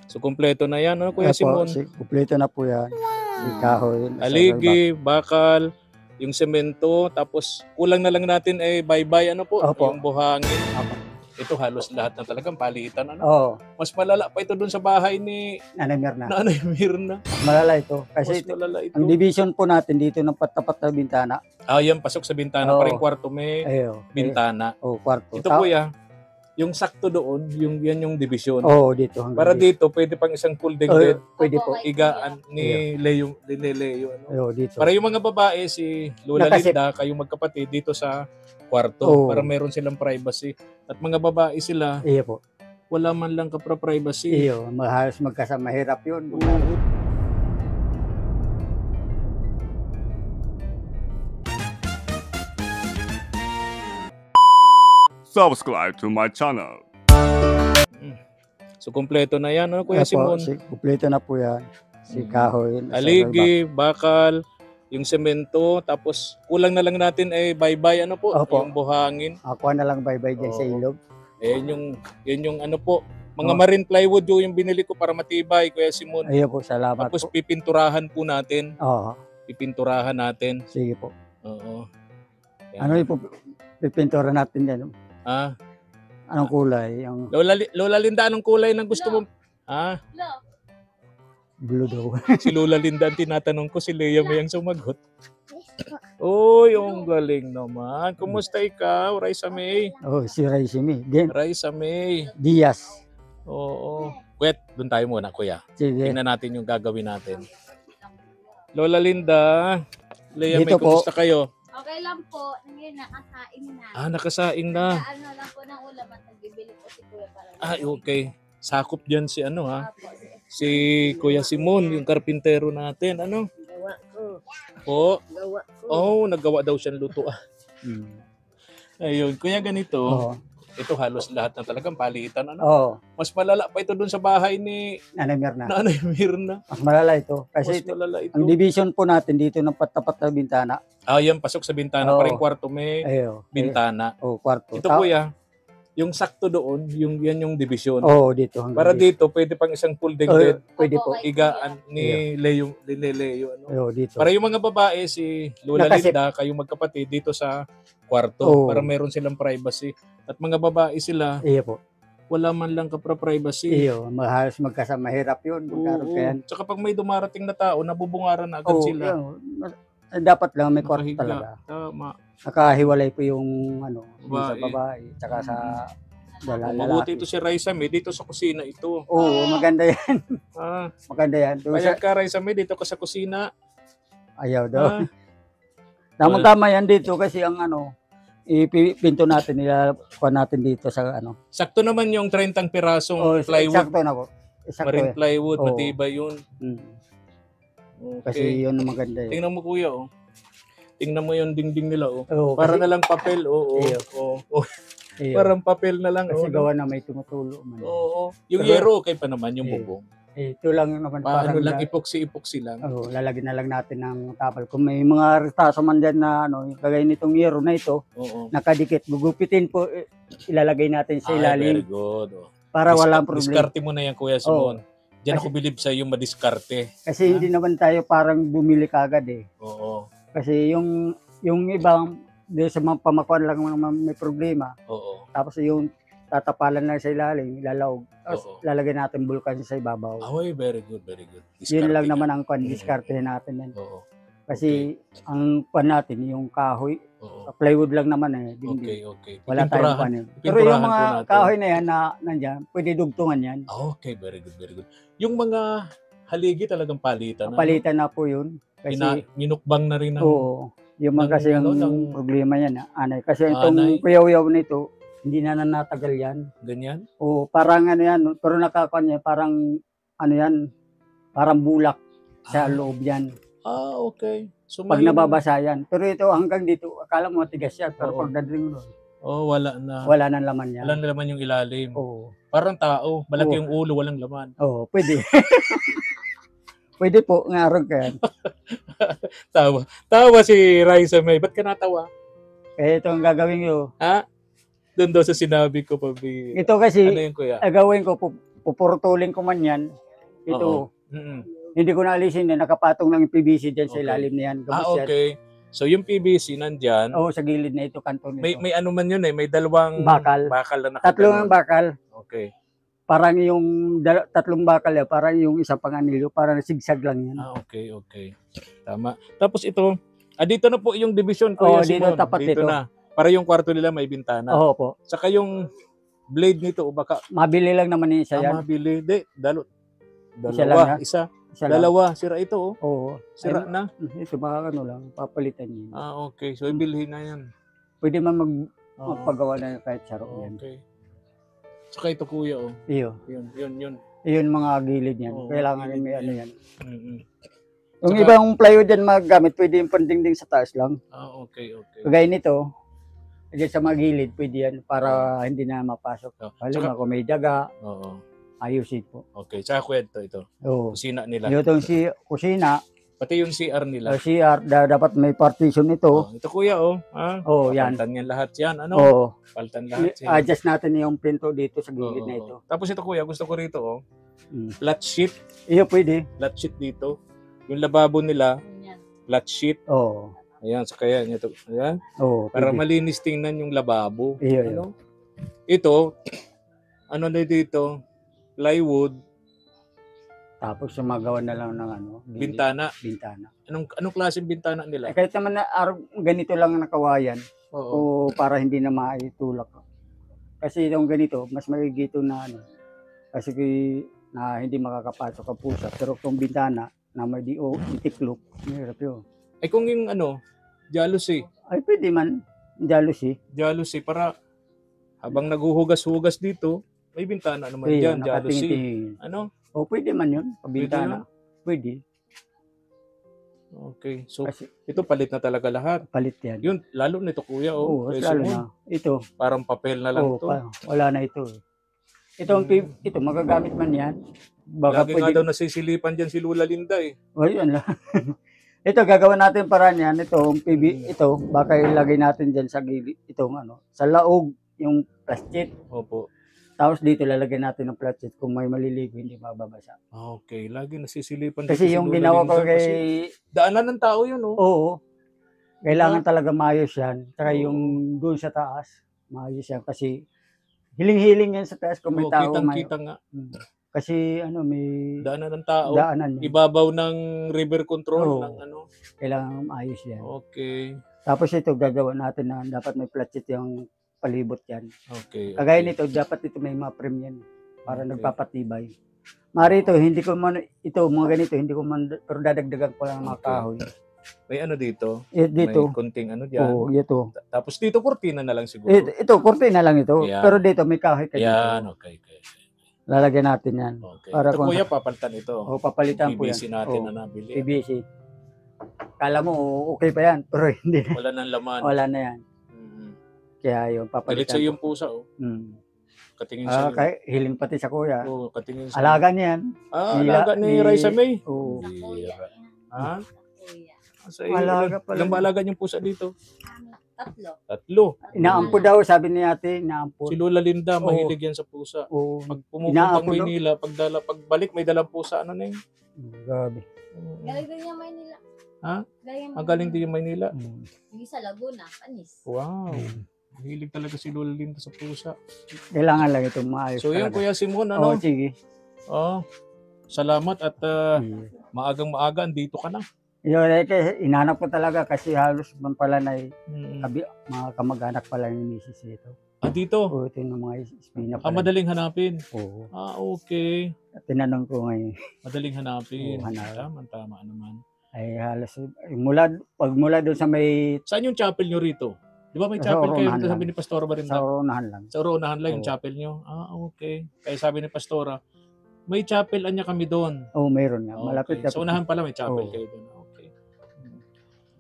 So, kumpleto na yan, ano, Kuya Simon? Kumpleto na po yan. Si kahoy. Aligi, bakal, yung semento, tapos kulang na lang natin ay baybay, ano po, yung buhangin. Ito halos lahat na talagang palitan, ano? Mas malala pa ito dun sa bahay ni Nanay Mirna. Nanay Mirna. Mas malala ito. Kasi Mas malala ito. Ang division po natin dito ng tapat na bintana. Yan, pasok sa bintana. Parang kwarto may bintana. Kwarto. Ito po yung sakto doon, yan yung division. Dito. Para dito, pwede pang isang folding bed. Pwede po. Igaan ni Leo. Ano? Dito. Para yung mga babae, si Lola Linda, kayong magkapatid, dito sa kwarto. Para meron silang privacy. At mga babae sila, po. Wala man lang kapra-privacy. Halos magkasama. Mahirap yun. Subscribe to my channel. So, kumpleto na yan, ano, Kuya Simon? Kumpleto na po yan. Si kahoy. Aligi, bakal, yung semento, tapos kulang na lang natin ay baybay, ano po, yung buhangin. Ako na lang baybay dyan sa ilog. Yan yung ano po, mga marine plywood yung binili ko para matibay, Kuya Simon. Ayun po, salamat tapos po. pipinturahan po natin. Pipinturahan natin. Sige po. Yan. Ano yung pipintura natin yan? Anong kulay? Yung Lola Linda, anong kulay ng gusto mo? blue daw. Si Lola Linda ang tinatanong ko, si Leia may ang sumagot. Yung galing naman. Kumusta ikaw, Raisa May? Si Raisa May. Raisa May. Diaz. Wait, doon tayo muna, Kuya. Sige. Tingnan natin yung gagawin natin. Lola Linda, Leia May, Dito po. kumusta kayo? Okay lang po. Ngayon nakasaing na. Nakasaing na. Ano lang po ng ulam at nagbibili po si Kuya para. Okay. Sakop dyan si si Kuya Simon, yung karpintero natin. Ano? Gawa ko. Gawa ko. Nagawa daw siyang luto. Ayun, Kuya, ganito. Ito halos lahat na talagang palitan. Ano? Mas malala pa ito dun sa bahay ni Nanay Mirna. Nanay Mirna. Mas malala ito. Kasi Mas malala ito. ang division po natin dito ng tapat na bintana. Yan, pasok sa bintana. Parang kwarto may bintana. Kwarto. Ito, Kuya, yung sakto doon, yan yung division. Dito. Para dito, pwede pang isang folding bed. Pwede po. Igaan ni Leo. Ano? Dito. Para yung mga babae, si Lola Linda, kayong magkapatid, dito sa kwarto. Para meron silang privacy. At mga babae sila, po. Wala man lang kapra-privacy. Halos magkasama. Mahirap yun. Tsaka pag may dumarating na tao, nabubungaran na agad sila. Dapat lang may kwarto Nakahiga. talaga. Tama. Nakahiwalay po yung sa babae. Tsaka sa lalaki. Mabuti ito si Raisa May, dito sa kusina ito. Maganda yan. Maganda yan. Kaya ka, Raisa May, dito ka sa kusina. Ayaw daw. Tama-tama yan dito kasi ang ipinto natin, kuha natin dito sa Sakto naman yung 30 pirasong plywood. Sakto na po. Marine plywood, matibay yun. Kasi yun ang maganda yun. Tingnan mo, Kuya, Tingnan mo yung dingding nila, Para na lang papel, Parang papel na lang. Kasi gawa na may tumutulo man. Yung yero, okay pa naman, yung bubong. Ito lang naman Paano lang, epoxy lang. Lalagyan na lang natin ng tapal. Kung may mga retaso man dyan na kagaya nitong yero na ito, nakadikit, gugupitin po, ilalagay natin sa ilalim. Very good. Para walang problema. Diskarte mo na yan, Kuya Simon. Diyan ako bilib sa yung madiskarte. Kasi hindi naman tayo parang bumili kagad Kasi yung ibang sa mga pamakuan lang may problema. Tapos yung tatapalan lang sa ilalim, ilalaog. Tapos lalagyan natin bulkan sa ibabaw. Very good, very good. Yun lang naman ang diskartehin natin yan. Kasi ang pan natin, yung kahoy, plywood lang naman Okay. Wala tayong pan. Pero yung mga kahoy na yan na nandyan, pwede dugtungan yan. Okay, very good, very good. Yung mga haligi talagang palitan. Palitan na po yun. Kasi minukbang na rin yung mga kasi yung problema yan. Kasi itong kuyaw-yaw nito, hindi na natagal yan. Ganyan? Parang yan, pero nakakaon yan, parang parang bulak sa loob yan. Okay. So, pag nababasa yan. Pero ito hanggang dito, akala mo matigas yan. Pero pag dadring doon, wala na. Wala nang laman yan. Wala na laman yung ilalim. Parang tao, malaki yung ulo, walang laman. Pwede. Pwede po, ngarog ka yan. Tawa si Raisa May. Ba't ka natawa? Ito ang gagawin ko. Doon daw sa sinabi ko, Pabi. Ito kasi, ano yun, Kuya? gagawin ko, pupurtulin ko man yan, ito, Mm-mm. hindi ko naalisin na nakapatong lang yung PVC dyan sa Okay. ilalim na yan. Gabos yan. Okay. So yung PVC nandyan, Oo, sa gilid na ito, kanto nito. may ano man yun may dalawang Bakal. na Tatlong nakaganon. bakal. Okay. Parang yung tatlong bakal yan, parang yung isang panganilyo, parang sigsag lang yan. Okay, okay. Tama. Tapos ito, dito na po yung division ko. Oo, dito, tapat dito. na. Para yung kwarto nila may bintana. Oo po. Saka yung blade nito, baka Mabili lang naman yung isa yan. mabili. Isa lang, ha? Dalawa. Isa. Isa lang. Dalawa. Sira ito, oh. Oo. Sira Ay, na. ito baka ano lang, papalitan yun. Okay. So, ibilhin na yan. Pwede man Oo. magpagawa na kahit saro yan. Okay. Saka ito, kuya, oh. Iyo. Yun. Iyon mga gilid yan. Oo, Kailangan gilid may yan. ano yan. Mm-mm. Yung Saka- ibang plywood yan magamit, pwede yung pandingding sa taas lang. Okay. Kagaya nito, dyan sa mga gilid, pwede yan para hindi na mapasok. Oh. Halimbawa kung may daga, Oo. ayusin po. Okay. Saka kwento ito. Oo. Kusina nila. Yung si kusina, Pati yung CR nila. CR, dapat may partition ito. Ito kuya, oh. Oo, yan. Paltan yan lahat yan. Ano? Oo. Paltan lahat yan. Adjust natin yung pinto dito sa gilid Oo, na oo. ito. Tapos ito kuya, gusto ko rito, oh. Mm. Flat sheet. Iyo pwede. Flat sheet dito. Yung lababo nila, Ganyan. flat sheet. Oo. Ayan, sa kaya niya ito. Ayan. Oo, Para pwede. malinis tingnan yung lababo. Iyo. Ano? Ito, ano na dito? Plywood, Tapos sumagawa na lang ng ano, gilid. bintana. Bintana. Anong klaseng bintana nila? Kahit naman na ganito lang ang nakawayan, Oo. o para hindi na maitulak. Kasi yung ganito, mas magigito na ano. Kasi na hindi makakapasok ang pusa. Pero kung bintana na may itiklop, mahirap yun. Ay kung yung ano, jealousy. Ay pwede man, jealousy. Jealousy para habang naghuhugas-hugas dito, may bintana naman Ayun, dyan, jealousy. nakatingin-tingin. Ano? O pwede man yun, pabintana. Pwede. Okay. So, Kasi ito palit na talaga lahat. palit yan. Yun, lalo nito kuya, oh. Oo, Kaya lalo Simon, na. Ito, parang papel na lang to. wala na ito. Ito, magagamit man yan. Baka Lagi nga pwede. daw nasisilipan dyan si Lula Linda eh. O, yun lang. Ito, gagawin natin paraan yan. Ito, ito, baka ilagay natin dyan sa gilid. Itong ano, sa laog, yung plastic. Opo. Tapos dito lalagyan natin ng plastic kung may maliligo, hindi mababasa. Okay, lagi nasisilipan Kasi dito si yung Lula ginawa ko Linda kay... kasi daanan ng tao yun, oh. Oo. Kailangan talaga maayos yan. Saka Oo. yung doon sa taas, maayos yan. Kasi hiling-hiling yan sa taas kung may Oo, tao. kitang-kita nga. Kasi ano, may Daanan ng tao. daanan yan. Ibabaw ng river control Oo. ng ano. Kailangan maayos yan. Okay. Tapos ito, gagawa natin na dapat may plastic yung palibot yan. Okay. Kagaya nito, dapat ito may ma-frame yan para Okay. nagpapatibay. Marito, hindi ko man, ito, mga ganito, hindi ko man, pero dadagdagan ko lang ng mga Okay. kahoy. May ano dito? Dito, May konting ano dyan. oo, ito. Tapos dito, kurtina na lang siguro. Ito, kurtina lang ito. Yan. Pero dito, may kahoy ka Yan, dito. okay. Lalagyan natin yan. Okay. Para Ito kung- kuya, papalitan ito. O, papalitan ko yan. PVC natin Oo. na nabili. PVC. Kala mo, okay pa yan. Pero hindi na. Wala nang laman. Wala na yan. Mhm. Kaya yun, Galit papalitan sa ko. yung pusa, oh. Katingin sa Kay, hiling pati sa kuya. Oo, katingin sa Alaga niyan. alaga ni Raisa May. Oo. Sa kuya. Bira. Ha? Sa kuya. Sa Alaga pala. Ilang ba alaga niyong pusa dito? Tatlo. 3. Inaampo daw, sabi ni ate, inaampo. Si Lola Linda, Oo. mahilig yan sa pusa. Oo. Pag pumupuntang Inaapo daw. Maynila, pagbalik may dalang pusa, ano na yun? Grabe. Galing din niya Maynila. Ha? Galing Magaling din yung Maynila. Yung sa Laguna, panis. Wow. Mahilig talaga si Lola Linda sa pusa. Kailangan lang itong maayos. So yan, talaga. Kuya Simon, Oo, ano? sige. Salamat at maagang-maaga, andito ka na. Yun, kasi inanap ko talaga kasi halos man pala na Mm. mga kamag-anak pala ni Mrs. ito. Dito. Oo, ito yung mga espina pala. Madaling hanapin. Oo. Okay. Tinanong ko ngayon, Madaling hanapin. Oo, hanap. Tama naman. ay halos, pag mula doon sa may, Saan yung chapel nyo rito? Di ba may Sa chapel kayo Oronahan dito, sabi lang. ni Pastora ba rin? sa Oronahan lang. Sa Oronahan lang yung Oo. chapel nyo? Okay. Kaya sabi ni Pastora, may chapel anya kami doon. Oo, mayroon nga. Malapit Okay. Sa unahan pala may chapel Oo. kayo doon. Okay.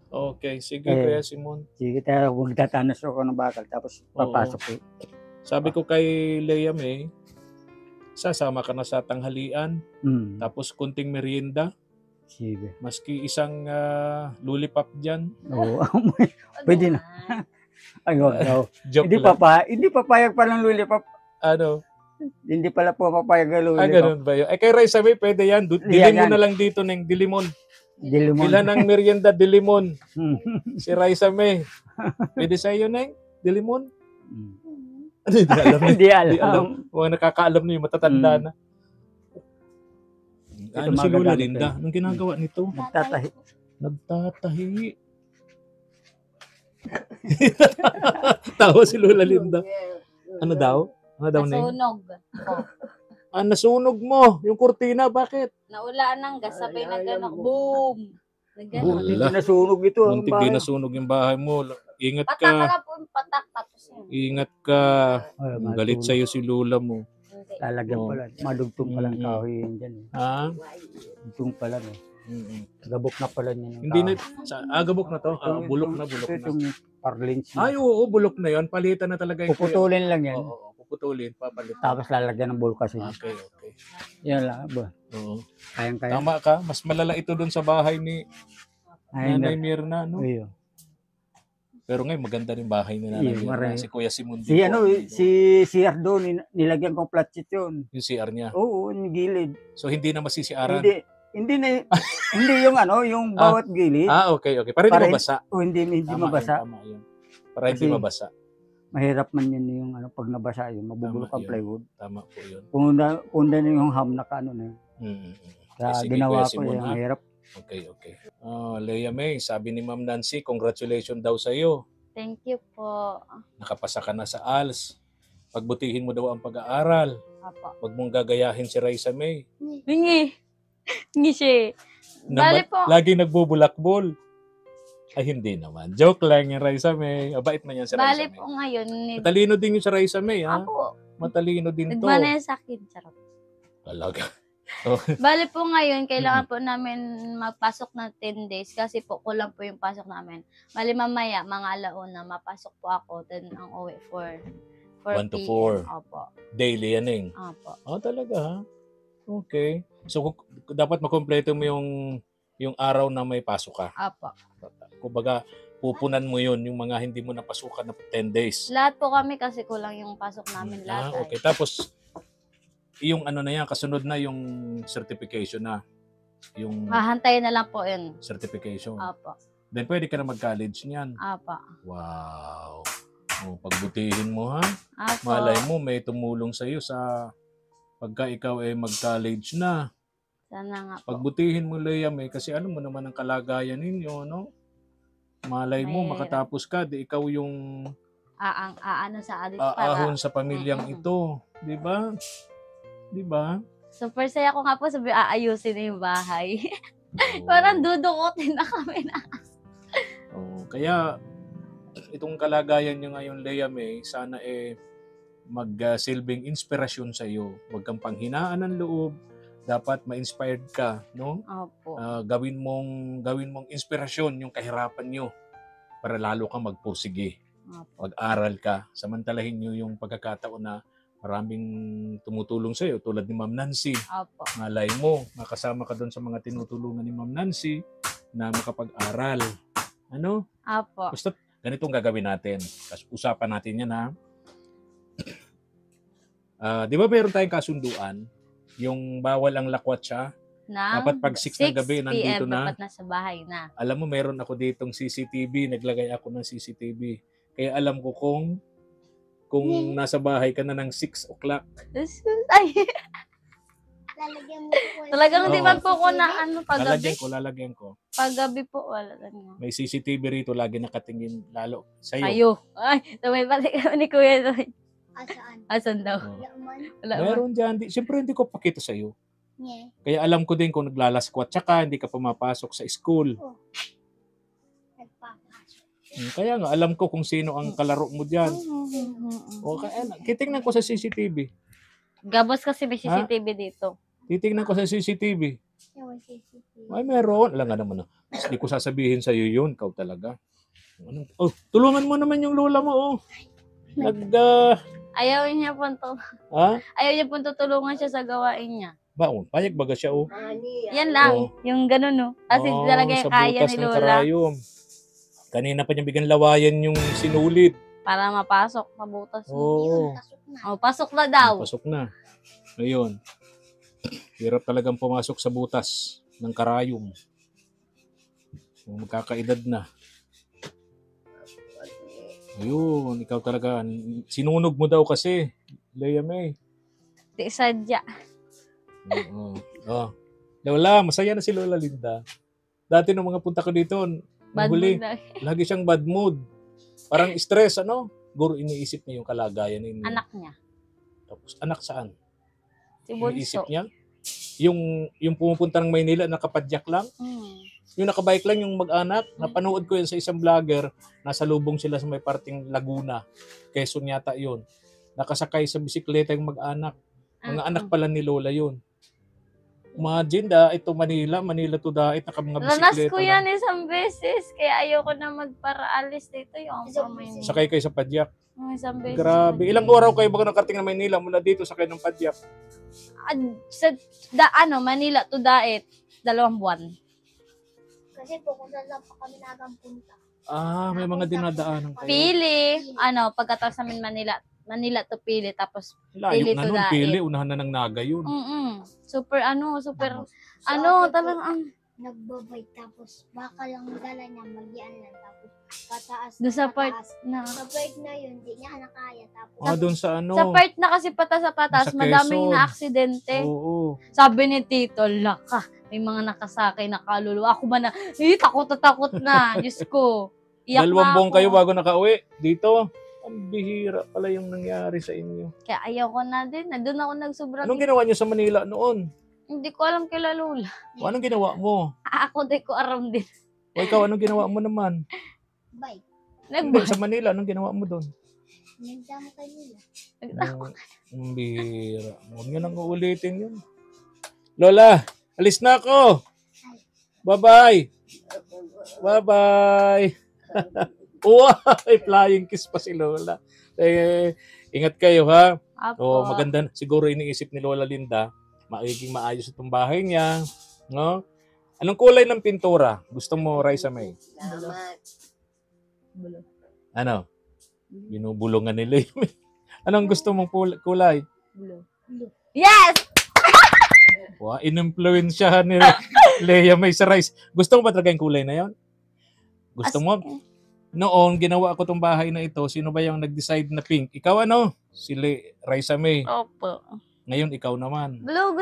Okay. Sige, Eh. Kuya Simon. Sige tayo, huwag tatanos ako ng bakal. Tapos papasok ko. Sabi ko kay Lea May, sasama ka na sa tanghalian, tapos kunting merienda, Sige. maski isang lollipop dyan. Oo. Pwede na. Ay, wag daw. Joke Hindi lang. hindi papayag pa ng lollipop. Ano? Hindi pala po papayag ang lolo. Ganun ba yun? Kay Raisa May, pwede yan. Dili mo na lang dito ng dilimon. Dilimon. Ilan ang merienda dilimon? Si Raisa May. Pwede sa iyo, Neng? Dilimon? Hindi alam. Hindi alam. Hindi alam. Mga nakakaalam na yung matatanda na. Ano si Lola Linda? Anong ginagawa nito? Nagtatahi. Nagtatahi. Tawa si Lola Linda. Ano daw? Ano daw, Neng? Nasunog. Nasunog mo. Yung kurtina, bakit? Naulaan ng gas, sabay na gano'n. Boom! Nagano. Hindi nasunog ito. ang Muntik bahay. din nasunog yung bahay mo. Ingat Patak ka. na po yung patak. Tapos yun. Ingat ka. Ay, Galit sa'yo si Lola mo. Hindi. Lalagyan Oo. pala. Madugtong pala ang Mm. kahoy yun dyan. Ha? Dugtong pala. Mm-mm. Gabok na pala niya. ng Hindi na, kahoy. gabok na to. Bulok na. Itong parlins. Ay, oo, bulok na yon. Palitan na talaga yung Puputulin lang yan. Oo, puputulin. Papalitan. Tapos lalagyan ng bulkasin. Okay. Yan lang. Ba? Oo. Kayang-kaya. Tama ka. Mas malala ito doon sa bahay ni Ayun Nanay na. Mirna, no? Ayun. Pero ngayon, maganda rin bahay ni Nanay Iya, Mirna. maray. Si Kuya Simon. Si ano, si Ardo, nilagyan kong flat sheet yun. Yung CR niya. Oo, yung gilid. So, hindi na masisiaran. Hindi na, hindi yung ano, yung bawat gilid. Okay. Para hindi Para- mabasa. O hindi Tama mabasa. Yun, tama yun. Para hindi Kasi- mabasa. Mahirap man yun yung ano, pag nabasa yun, mabubulok Tama ang yun. plywood. Tama po yun. Kung na yung ham na kaano na yun. Kaya Sige, ginawa Kuya ko Simon, yun, ha? mahirap. Okay. Leia May, sabi ni Ma'am Nancy, congratulations daw sa iyo. Thank you po. Nakapasa ka na sa ALS. Pagbutihin mo daw ang pag-aaral. Apo. Huwag mong gagayahin si Raisa May. Hingi. Hingi siya. Bali po. Lagi nagbubulakbol. Ay, hindi naman. Joke lang yung Raisa May. Abait na yan si Raisa Bali May. po ngayon. Matalino din yung si Raisa May, ha? Ako. Matalino din to. Nagmana yan sa akin. Charot. Talaga. Bali po ngayon, kailangan po namin magpasok ng 10 days kasi po kulang po yung pasok namin. Bali mamaya, mga alauna, mapasok po ako. Then ang uwi for 1 to 4. PM. Opo. Daily yan, eh. Opo. Talaga, ha? Okay. So, dapat makompleto mo yung araw na may pasok ka. Opo. Kumbaga, pupunan mo yun, yung mga hindi mo napasukan na 10 days. Lahat po kami kasi kulang yung pasok namin lahat. ay. Okay. Tapos, yung ano na yan, kasunod na yung certification na. Yung Hahantayin na lang po yun. certification. Opo. Then, pwede ka na mag-college niyan. Opo. Wow. Pagbutihin mo, ha? Opo. Malay mo, may tumulong sa'yo sa pagka ikaw ay mag-college na. Sana nga po. Pagbutihin mo, Leia May, kasi alam mo naman ang kalagayan ninyo, no? Malay mo, Mahirap. makatapos ka, di ikaw yung Aano sa adik aahon para. sa pamilyang ito. Di ba? Di ba? Super saya ko nga po sabi aayusin na yung bahay. Parang dudukotin na kami na. Kaya, itong kalagayan nyo ngayon, Leia May, sana magsilbing inspirasyon sa iyo. Huwag kang panghinaan ng loob. Dapat ma-inspired ka, no? Opo. Gawin mong inspirasyon yung kahirapan nyo para lalo kang magpursige. Opo. Mag-aral ka. Samantalahin nyo yung pagkakataon na maraming tumutulong sa iyo tulad ni Ma'am Nancy. Opo. Malay mo, makasama ka doon sa mga tinutulungan ni Ma'am Nancy na makapag-aral. Ano? Opo. Basta ganitong gagawin natin. Kasi usapan natin yan, ha? Di ba meron tayong kasunduan? Yung bawal ang lakwatsa. Dapat pag 6 ng gabi, 6 nandito PM, na. dapat nasa bahay na. Alam mo, meron ako ditong CCTV. Naglagay ako ng CCTV. Kaya alam ko kung nasa bahay ka na ng 6 o'clock. Ay, Lalagyan mo po. talagang hindi Oo. man po ko na ano paggabi. Lalagyan ko. Paggabi po, wala na. May CCTV rito, lagi nakatingin lalo sa'yo. Ayo. Ay, tumay balik kami ni Kuya doon. Asaan? Asan daw? Oo. Laman? Wala man. Meron dyan. Siyempre, hindi ko pakita sa'yo. Nye. Kaya alam ko din kung naglalaskwat ka, hindi ka pumapasok sa school. Nagpapasok. Kaya nga, alam ko kung sino ang kalaro mo dyan. Mm-hmm. O kaya, kitingnan ko sa CCTV. Gabos kasi may CCTV dito. Titingnan ko sa CCTV. Ewan CCTV. Ay, meron. Alam nga naman. Hindi ko sasabihin sa'yo yun. Ikaw talaga. Oh, tulungan mo naman yung lola mo. Oh. Ayaw niya po Ha? ayaw niya po tutulungan siya sa gawain niya. Baon, payag baga siya. Oh. Yan lang, Oo. yung ganun no. Kasi talaga yung sa kaya butas ni ng Lola. karayom. Kanina pa niya bigyan lawayan yung sinulid. Para mapasok sa butas. Oo. Pasok na. Oh, pasok na daw. Pasok na. Ngayon, hirap talagang pumasok sa butas ng karayom. Kung magkakaedad na. Ayun, ikaw talaga. Sinunog mo daw kasi, Lea May. Di sadya. Oo. Oh. Wala, masaya na si Lola Linda. Dati nung mga punta ko dito, Bad huli, mood na. lagi siyang bad mood. Parang stress, ano? Guro, iniisip niya yung kalagayan ninyo. Anak niya. Tapos, anak saan? Si Iniisip Bunso. niya? Yung pumupunta ng Maynila, nakapadyak lang? Yung nakabike lang yung mag-anak, napanood ko yun sa isang vlogger, nasa lubong sila sa may parting Laguna, Quezon yata yun. Nakasakay sa bisikleta yung mag-anak. Mga anak pala ni Lola yun. Imagine, ito Manila to dait, naka mga bisikleta Ranas ko yan lang. isang beses. Kaya ayoko na magparaalis dito. Yung pamain. Sakay kayo sa padyak. Isang beses. Grabe. Ilang oraw kayo bago nakarating na Maynila mula dito sakay ng padyak? Manila to Dait. 2 buwan. Kasi po kung saan lang pa kami nagampunta. May mga dinadaanan kayo. Pili. Pagkatapos namin Manila to Pili. Tapos Layo Pili na to nun, Dait. Pili, unahan na ng Naga yun. Super. So, Talagang nagbabay tapos baka lang dala niya magian lang tapos pataas doon sa part pataas. na. Sa part na yun, di niya nakaya tapos Doon sa ano. Sa part na kasi patas sa patas, Sa madaming Quezon. na aksidente. Oo. Sabi ni Tito, laka, may mga nakasakay na kaluluwa. Ako ba na, takot na. Diyos ko. Iyak Dalawang na buwan ako. kayo bago nakauwi dito. Ang bihira pala yung nangyari sa inyo. Kaya ayaw ko na din. Doon ako nagsobrang. Anong ginawa niyo sa Manila noon? Hindi ko alam kila Lola. O, anong ginawa mo? Ako di ko aram din. O ikaw, anong ginawa mo naman? bike. Hindi, sa Manila, anong ginawa mo doon? Nagdamo kanila. Ang bihira. Huwag nyo nang uulitin yun. Lola, alis na ako. Bye-bye. Bye-bye. Uy, flying kiss pa si Lola. Ingat kayo ha. Apo. Maganda. Siguro iniisip ni Lola Linda, magiging maayos itong bahay niya. No? Anong kulay ng pintura? Gusto mo, Raisa May? Salamat. Ano? Binubulungan nila yun. Anong gusto mong kulay? Yes! Wow, in-influensyahan ni Lea May sa rice. Gusto mo ba talaga yung kulay na yon? Gusto mo? Noon, ginawa ko tong bahay na ito, sino ba yung nag-decide na pink? Ikaw ano? Si Raisa May. Opo. Ngayon, ikaw naman. Blue,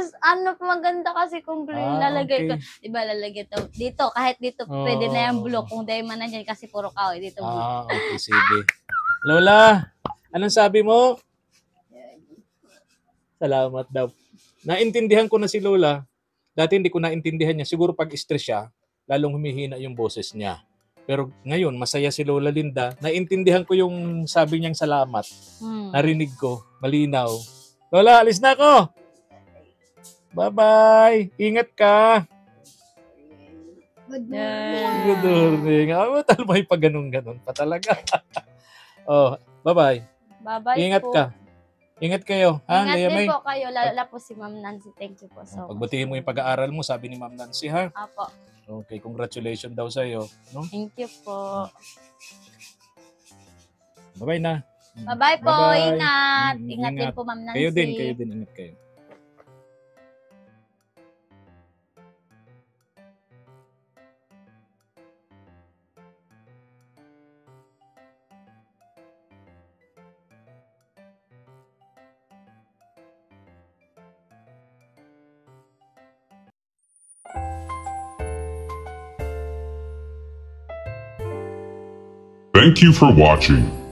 maganda kasi kung blue yung lalagay ko. Okay. Diba lalagay to? Dito, kahit dito, pwede na yung blue. Kung dahil man nandiyan kasi puro kahoy, dito blue. Okay, sige. Lola, anong sabi mo? Salamat daw. Naintindihan ko na si Lola. Dati hindi ko naintindihan niya. Siguro pag stress siya, lalong humihina yung boses niya. Pero ngayon, masaya si Lola Linda. Naintindihan ko yung sabi niyang salamat. Narinig ko. Malinaw. Lola, alis na ako. Bye-bye. Ingat ka. Good Yeah. Good morning. Tal may pa ganun-ganun pa talaga. Bye-bye. Bye-bye Ingat po. ka. Ingat kayo. Ha, Ingat Lea din May? po kayo. Lalo po si Ma'am Nancy. Thank you po so much. Pagbutihin mo yung pag-aaral mo, sabi ni Ma'am Nancy, ha? Apo. Okay, congratulations daw sa'yo. No? Thank you po. Bye-bye na. Bye-bye po. Bye-bye. Ingat. Mm, Ingat din ingat. po, Ma'am Nancy. Kayo din. Ingat kayo. Thank you for watching.